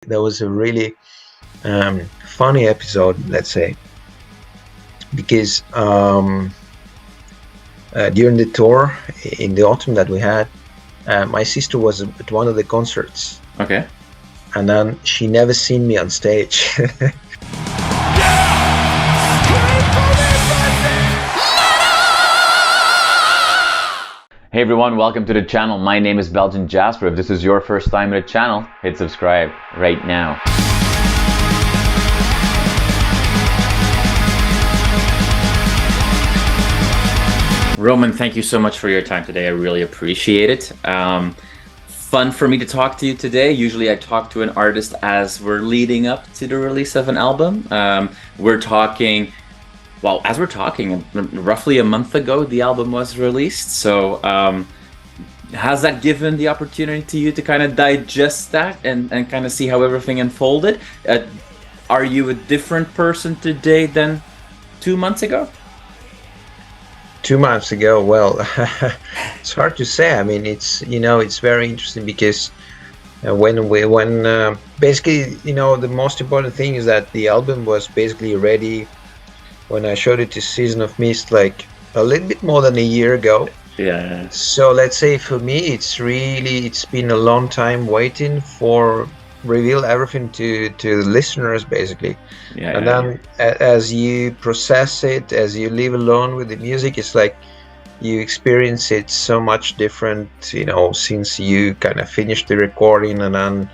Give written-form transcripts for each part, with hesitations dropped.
There was a really funny episode, let's say, because during the tour in the autumn that we had, my sister was at one of the concerts. Okay. And then she never seen me on stage. Hey everyone, welcome to the channel. My name is Belgian Jasper. If this is your first time at the channel, hit subscribe right now. Roman, thank you so much for your time today. I really appreciate it. Fun for me to talk to you today. Usually I talk to an artist as we're leading up to the release of an album. We're talking, well, as we're talking, roughly a month ago, the album was released. So has that given the opportunity to you to kind of digest that and kind of see how everything unfolded? Are you a different person today than 2 months ago? 2 months ago, well, it's hard to say. I mean, it's very interesting because basically, the most important thing is that the album was basically ready when I showed it to Season of Mist, like a little bit more than a year ago. Yeah. So let's say for me, it's been a long time waiting for reveal everything to the listeners, basically. Yeah. And then as you process it, as you live alone with the music, it's like you experience it so much different, since you kind of finished the recording and then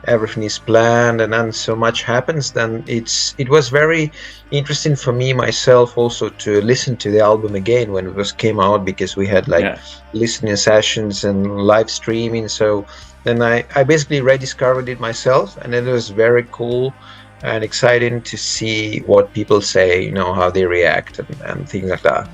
everything is planned and then so much happens. Then it was very interesting for me myself also to listen to the album again when it came out, because we had listening sessions and live streaming. So then I basically rediscovered it myself, and it was very cool and exciting to see what people say, how they react and things like that.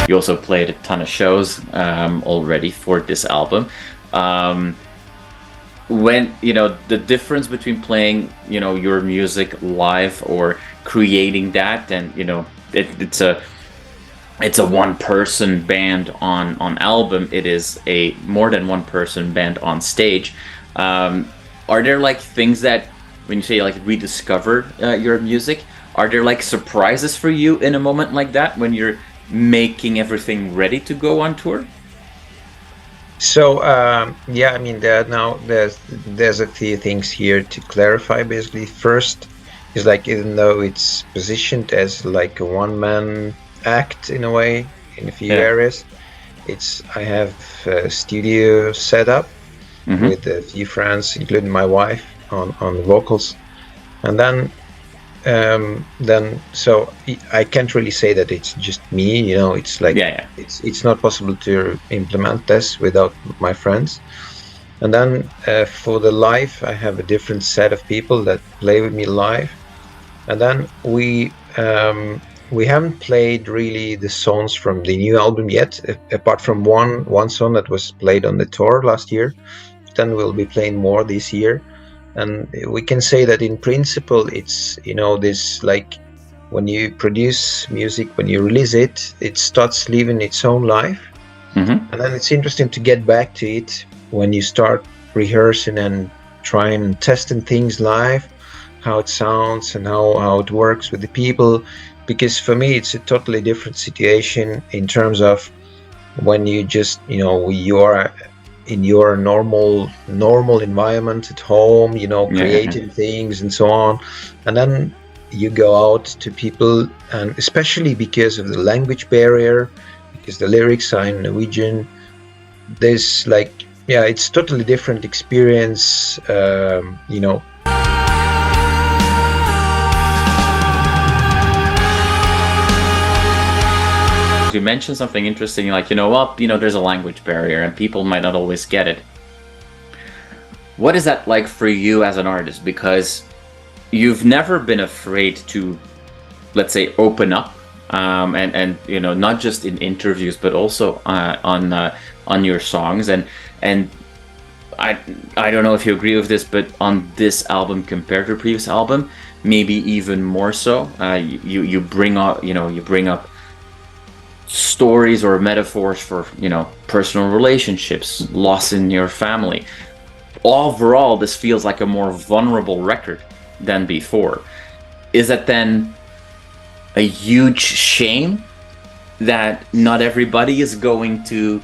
You also played a ton of shows already for this album. When the difference between playing your music live or creating that, and it's a one-person band on album, it is a more than one-person band on stage. Are there things that, when you say rediscover your music, are there surprises for you in a moment like that when you're making everything ready to go on tour? So yeah, I mean, there's a few things here to clarify. Basically, first is even though it's positioned as a one-man act in a way in a few areas, I have a studio set up with a few friends, including my wife, on the vocals, and then so I can't really say that it's just me, it's it's not possible to implement this without my friends. And then for the live, I have a different set of people that play with me live. And then we haven't played really the songs from the new album yet, apart from one song that was played on the tour last year. Then we'll be playing more this year. And we can say that in principle, it's, this when you produce music, when you release it, it starts living its own life. And then it's interesting to get back to it when you start rehearsing and trying and testing things live, how it sounds and how it works with the people. Because for me, it's a totally different situation in terms of when you just, you are in your normal environment at home, creating things and so on, and then you go out to people, and especially because of the language barrier, because the lyrics are in Norwegian, there's it's totally different experience. You mentioned something interesting, there's a language barrier and people might not always get it. What is that like for you as an artist? Because you've never been afraid to, let's say, open up, and not just in interviews, but also on your songs. And I don't know if you agree with this, but on this album compared to the previous album, maybe even more so, you bring up stories or metaphors for, personal relationships, loss in your family. Overall, this feels like a more vulnerable record than before. Is it then a huge shame that not everybody is going to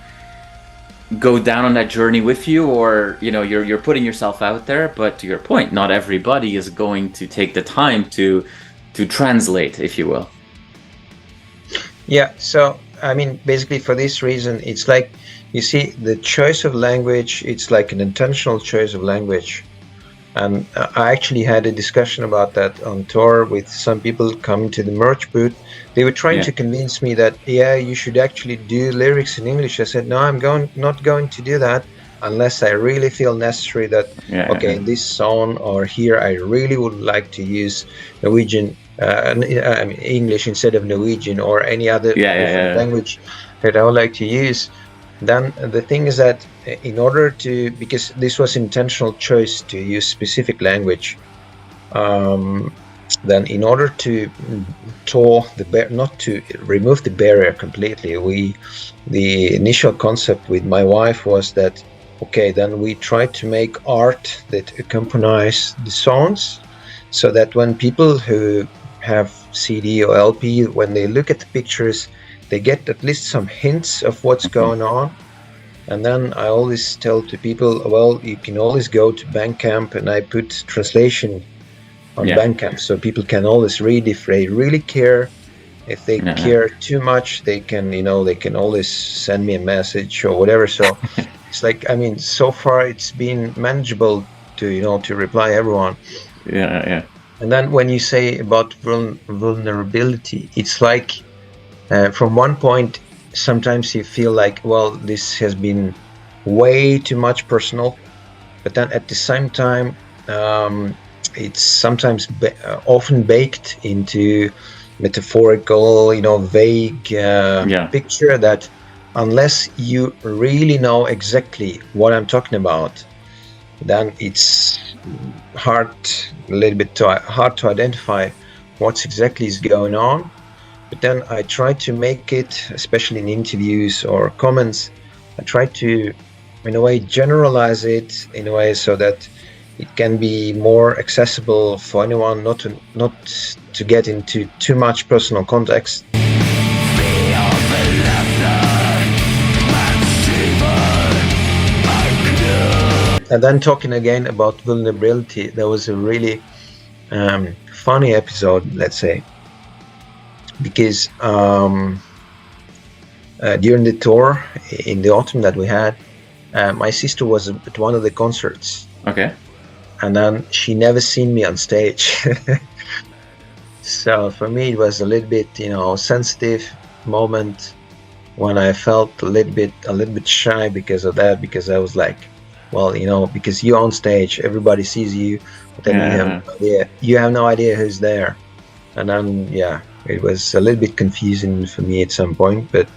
go down on that journey with you, or you're putting yourself out there, but to your point, not everybody is going to take the time to translate, if you will? Yeah, so I mean, basically for this reason, it's like, you see, the choice of language, it's like an intentional choice of language. And I actually had a discussion about that on tour with some people coming to the merch booth. They were trying to convince me that, you should actually do lyrics in English. I said, no, I'm not going to do that unless I really feel necessary that, in this song or here, I really would like to use Norwegian, English instead of Norwegian, or any other language that I would like to use. Then the thing is that in order to, because this was intentional choice to use specific language, then in order to not to remove the barrier completely, the initial concept with my wife was that, then we try to make art that accompanies the songs, so that when people who have CD or LP, when they look at the pictures, they get at least some hints of what's going on. And then I always tell to people, well, you can always go to Bandcamp, and I put translation on Bandcamp, so people can always read if they really care. If they care too much, they can, they can always send me a message or whatever. So it's like, I mean, so far it's been manageable to, to reply everyone. And then when you say about vulnerability, it's like, from one point, sometimes you feel like, well, this has been way too much personal, but then at the same time, it's sometimes often baked into metaphorical, vague picture that unless you really know exactly what I'm talking about, then it's hard to identify what's exactly is going on. But then I try to make it, especially in interviews or comments, I try to, in a way, generalize it in a way so that it can be more accessible for anyone, not to get into too much personal context. And then talking again about vulnerability, there was a really funny episode, let's say, because during the tour in the autumn that we had, my sister was at one of the concerts. And then she never seen me on stage. So for me, it was a little bit, sensitive moment when I felt a little bit shy because of that, because I was like, well, because you're on stage, everybody sees you, but then you have no idea who's there. And then, it was a little bit confusing for me at some point, but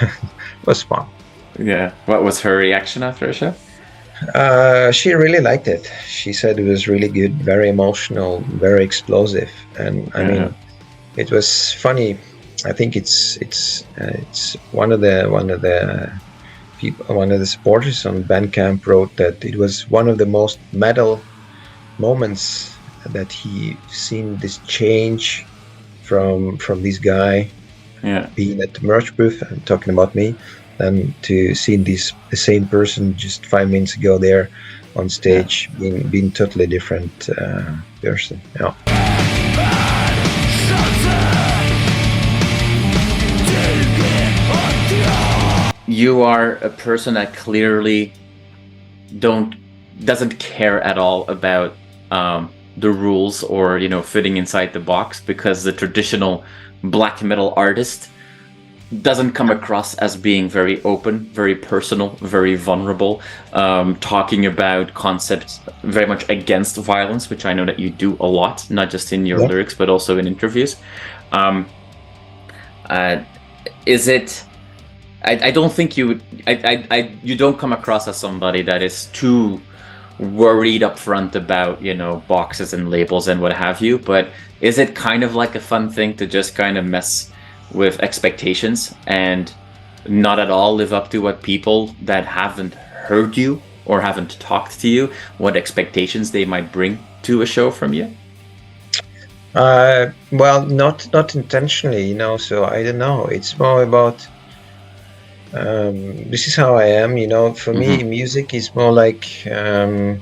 it was fun. Yeah. What was her reaction after the show? She really liked it. She said it was really good, very emotional, very explosive, and I mean, it was funny. I think it's one of the people, one of the supporters on Bandcamp wrote that it was one of the most metal moments that he seen this change from this guy being at the merch booth and talking about me, and to seeing the same person just 5 minutes ago there on stage being totally different person. You are a person that clearly doesn't care at all about the rules or fitting inside the box, because the traditional black metal artist doesn't come across as being very open, very personal, very vulnerable, talking about concepts very much against violence, which I know that you do a lot, not just in your lyrics but also in interviews. Is it? I don't think you don't come across as somebody that is too worried up front about boxes and labels and what have you, but is it kind of like a fun thing to just kind of mess with expectations and not at all live up to what people that haven't heard you or haven't talked to you, what expectations they might bring to a show from you? Well, not intentionally, so I don't know. It's more about this is how I am, for me, music is more like, I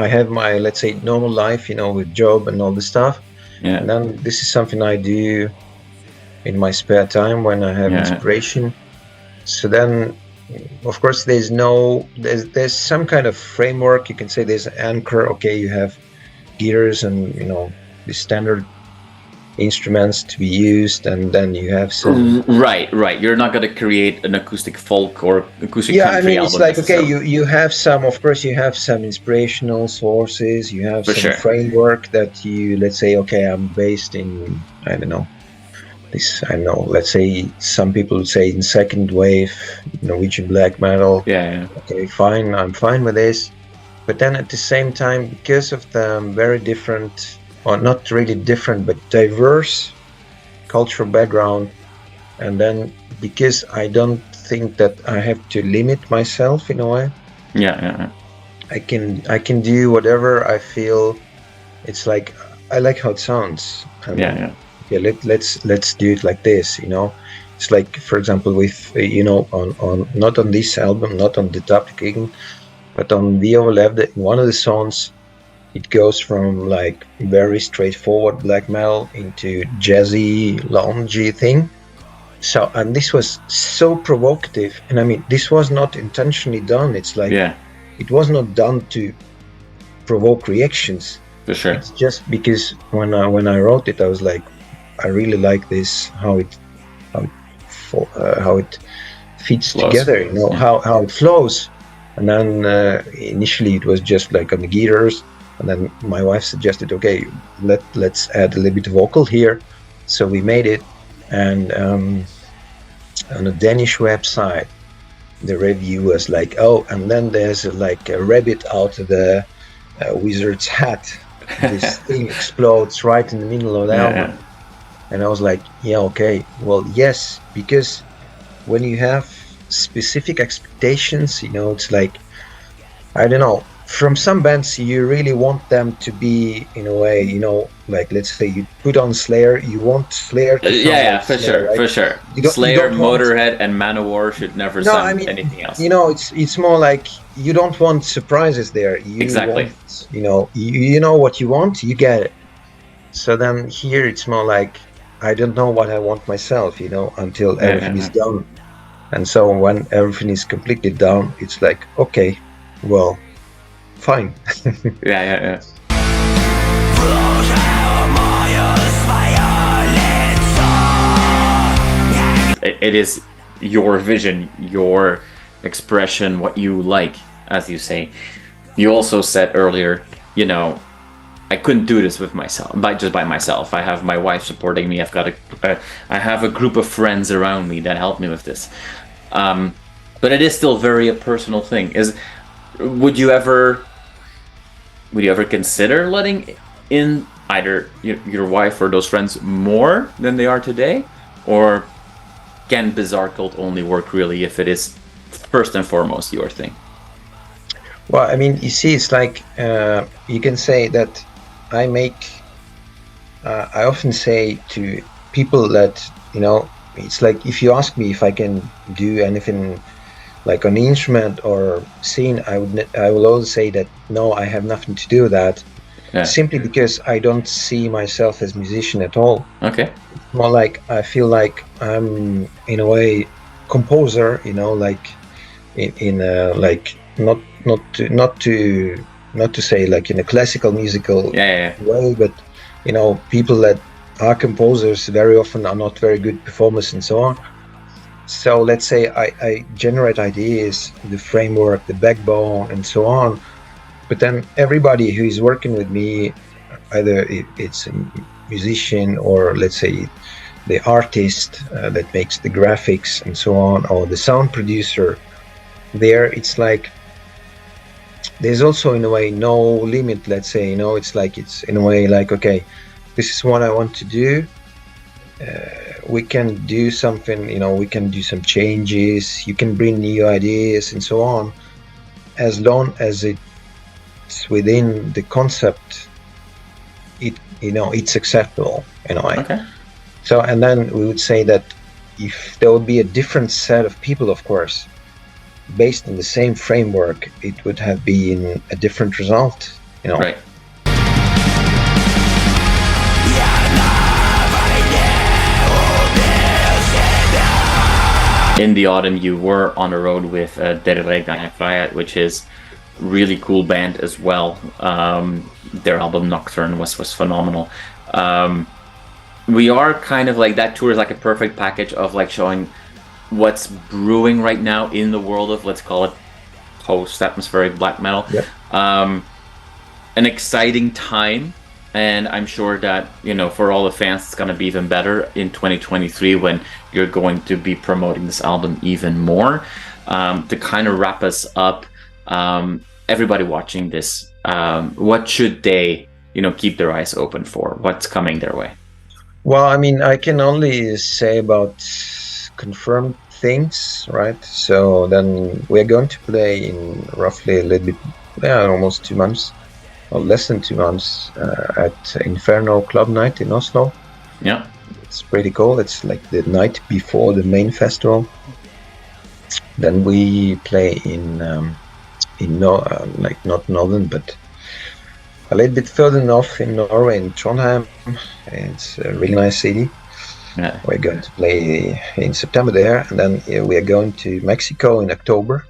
have my, let's say, normal life, with job and all the stuff. Yeah. And then this is something I do in my spare time when I have inspiration. So then, of course, there's some kind of framework. You can say there's an anchor. Okay, you have gears and, the standard instruments to be used, and then you have some right you're not going to create an acoustic folk or acoustic country album. It's like, okay, you have some, of course, you have some inspirational sources, you have some framework that you, let's say, okay, I'm based in, let's say some people would say in second wave Norwegian black metal. Okay, fine, I'm fine with this. But then at the same time, because of the very different, or not really different, but diverse cultural background, and then because I don't think that I have to limit myself in a way. I can do whatever I feel. It's like I like how it sounds. Let's do it like this. It's like, for example, with on not on this album, not on the Tapte Krigen, but on Vi Overlevde, one of the songs, it goes from like very straightforward black metal into jazzy, loungy thing. So, and this was so provocative. And I mean, this was not intentionally done. It's like, it was not done to provoke reactions. For sure. It's just because when I wrote it, I was like, I really like this, how it fits together, how it flows. And then initially it was just like on the guitars. And then my wife suggested, okay, let's add a little bit of vocal here. So we made it, and on a Danish website, the review was like, oh, and then there's like a rabbit out of the wizard's hat. This thing explodes right in the middle of the album. And I was like, yeah, okay, well, yes, because when you have specific expectations, it's like, I don't know, from some bands, you really want them to be, in a way, like, let's say you put on Slayer, you want Slayer to sound for Slayer, sure, right? for sure. Slayer, Motorhead, and Manowar should never sound anything else. It's more like you don't want surprises there. Exactly. Want, you know what you want, you get it. So then here it's more like, I don't know what I want myself, until everything is done. And so when everything is completely done, it's like, okay, well, fine. It is your vision, your expression, what you like, as you say. You also said earlier, I couldn't do this with myself, by myself. I have my wife supporting me. I have a group of friends around me that help me with this. But it is still very a personal thing. Would you ever consider letting in either your wife or those friends more than they are today? Or can Bizarrekult only work really if it is first and foremost your thing? Well, I mean, you see, it's like, you can say that I often say to people that, it's like, if you ask me if I can do anything like on the instrument or scene, I will always say that no, I have nothing to do with that. Simply because I don't see myself as a musician at all. Okay. It's more like I feel like I'm in a way composer, like in like not to say like in a classical musical way, but people that are composers very often are not very good performers and so on. So let's say I generate ideas, the framework, the backbone, and so on. But then everybody who is working with me, either it's a musician or let's say the artist that makes the graphics and so on, or the sound producer, there it's like there's also in a way no limit. Let's say it's like it's in a way like, okay, this is what I want to do. we can do something, we can do some changes, you can bring new ideas and so on, as long as it's within the concept, it's acceptable in a way. Okay. So, and then we would say that if there would be a different set of people, of course, based on the same framework, it would have been a different result, Right. In the autumn, you were on the road with Tapte Krigen Freiheit, which is really cool band as well. Their album Nocturne was phenomenal. We are kind of like, that tour is like a perfect package of like showing what's brewing right now in the world of, let's call it, post-atmospheric black metal. Yep. An exciting time, and I'm sure that, for all the fans, it's going to be even better in 2023 when you're going to be promoting this album even more. To kind of wrap us up, everybody watching this, what should they, keep their eyes open for? What's coming their way? Well, I mean, I can only say about confirmed things, right? So then we're going to play in roughly a little bit, almost 2 months, or less than 2 months, at Inferno Club Night in Oslo. Yeah. It's pretty cool. It's like the night before the main festival. Then we play in not northern, but a little bit further north in Norway, in Trondheim. It's a really nice city. Yeah. We're going to play in September there, and then we are going to Mexico in October.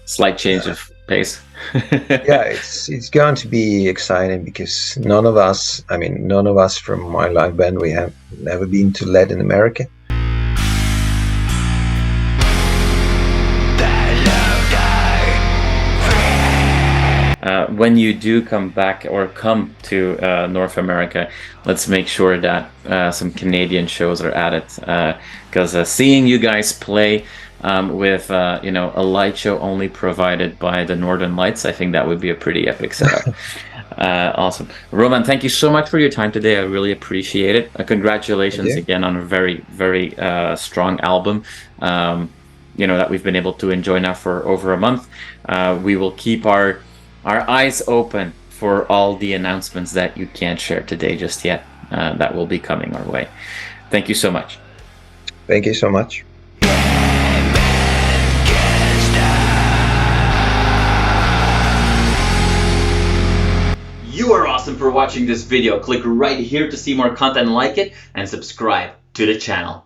Slight change of pace. Yeah, it's going to be exciting because none of us from my live band, we have never been to Latin America. When you do come back or come to North America, let's make sure that some Canadian shows are added, because seeing you guys play with a light show only provided by the Northern Lights, I think that would be a pretty epic setup. Awesome. Roman, thank you so much for your time today. I really appreciate it. Congratulations again on a very, very strong album, that we've been able to enjoy now for over a month. We will keep our eyes open for all the announcements that you can't share today just yet, that will be coming our way. Thank you so much. Thank you so much. You are awesome for watching this video. Click right here to see more content like it and subscribe to the channel.